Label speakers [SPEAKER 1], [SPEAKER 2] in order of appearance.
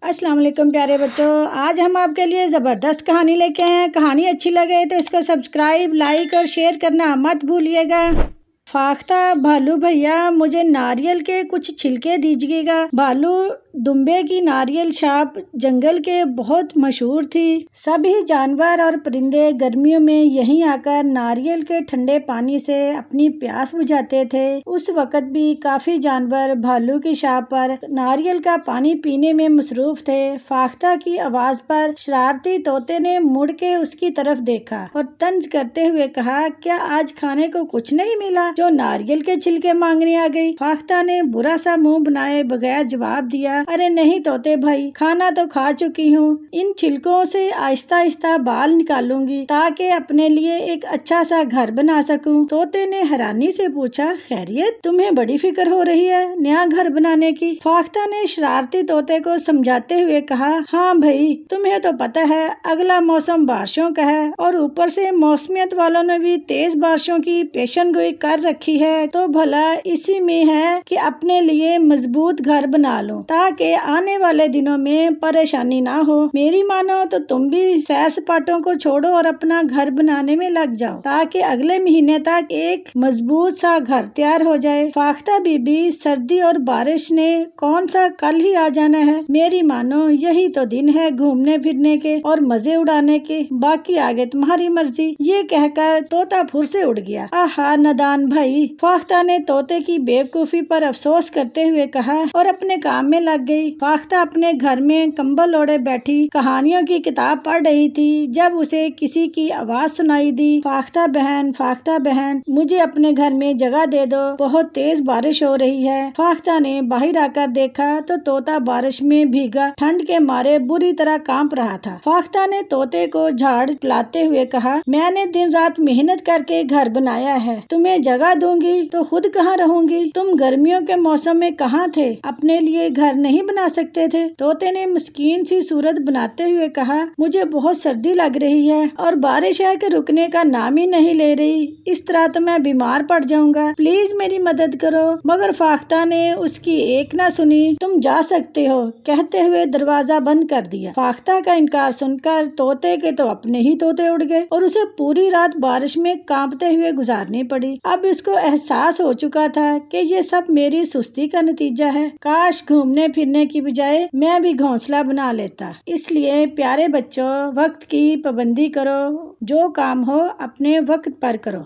[SPEAKER 1] अस्सलाम वालेकुम प्यारे बच्चों, आज हम आपके लिए ज़बरदस्त कहानी लेके आए हैं। कहानी अच्छी लगे तो इसको सब्सक्राइब, लाइक और शेयर करना मत भूलिएगा। फाख्ता, भालू भैया मुझे नारियल के कुछ छिलके दीजिएगा। भालू दुम्बे की नारियल शाप जंगल के बहुत मशहूर थी। सभी जानवर और परिंदे गर्मियों में यहीं आकर नारियल के ठंडे पानी से अपनी प्यास बुझाते थे। उस वक़्त भी काफी जानवर भालू की शाप पर नारियल का पानी पीने में मसरूफ थे। फाख्ता की आवाज पर शरारती तोते ने मुड़ के उसकी तरफ देखा और तंज करते हुए कहा, क्या आज खाने को कुछ नहीं मिला जो नारियल के छिलके मांगने आ गई? फाख्ता ने बुरा सा मुंह बनाए बगैर जवाब दिया, अरे नहीं तोते भाई, खाना तो खा चुकी हूँ। इन छिलकों से आहिस्ता आहिस्ता बाल निकालूंगी ताकि अपने लिए एक अच्छा सा घर बना सकूं। तोते ने हैरानी से पूछा, खैरियत, तुम्हें बड़ी फिक्र हो रही है नया घर बनाने की? फाख्ता ने शरारती तोते को समझाते हुए कहा, हाँ भाई, तुम्हें तो पता है अगला मौसम बारिशों का है और ऊपर से मौसमियत वालों ने भी तेज बारिशों की पेशन गोई कर रखी है, तो भला इसी में है कि अपने लिए मजबूत घर बना लो ताकि आने वाले दिनों में परेशानी ना हो। मेरी मानो तो तुम भी सैर सपाटों को छोड़ो और अपना घर बनाने में लग जाओ ताकि अगले महीने तक एक मजबूत सा घर तैयार हो जाए। फाख्ता बीबी, सर्दी और बारिश ने कौन सा कल ही आ जाना है, मेरी मानो यही तो दिन है घूमने फिरने के और मजे उड़ाने के, बाकी आगे तुम्हारी मर्जी। ये कहकर तोता फुर से उड़ गया। आहा नादान भाई, फाख्ता ने तोते की बेवकूफी पर अफसोस करते हुए कहा और अपने काम में लग गई। फाख्ता अपने घर में कंबल ओढ़े बैठी कहानियों की किताब पढ़ रही थी जब उसे किसी की आवाज सुनाई दी, फाख्ता बहन, मुझे अपने घर में जगह दे दो, बहुत तेज बारिश हो रही है। फाख्ता ने बाहर आकर देखा तो तोता बारिश में भीगा ठंड के मारे बुरी तरह कांप रहा था। फाख्ता ने तोते को झाड़ पिलाते हुए कहा, मैंने दिन रात मेहनत करके घर बनाया है, तुम्हें जगह दूंगी तो खुद कहाँ रहूंगी? तुम गर्मियों के मौसम में कहाँ थे? अपने लिए घर नहीं बना सकते थे? तोते ने मस्कीन सी सूरत बनाते हुए कहा, मुझे बहुत सर्दी लग रही है और बारिश है कि रुकने का नाम ही नहीं ले रही, इस तरह तो मैं बीमार पड़ जाऊंगा, प्लीज मेरी मदद करो। मगर फाख्ता ने उसकी एक ना सुनी। तुम जा सकते हो कहते हुए दरवाजा बंद कर दिया। फाख्ता का इनकार सुनकर तोते के तो अपने ही तोते उड़ गए और उसे पूरी रात बारिश में कांपते हुए गुजारनी पड़ी। अब इसको एहसास हो चुका था कि ये सब मेरी सुस्ती का नतीजा है। काश घूमने फिरने की बजाय मैं भी घोंसला बना लेता। इसलिए प्यारे बच्चों, वक्त की पाबंदी करो, जो काम हो अपने वक्त पर करो।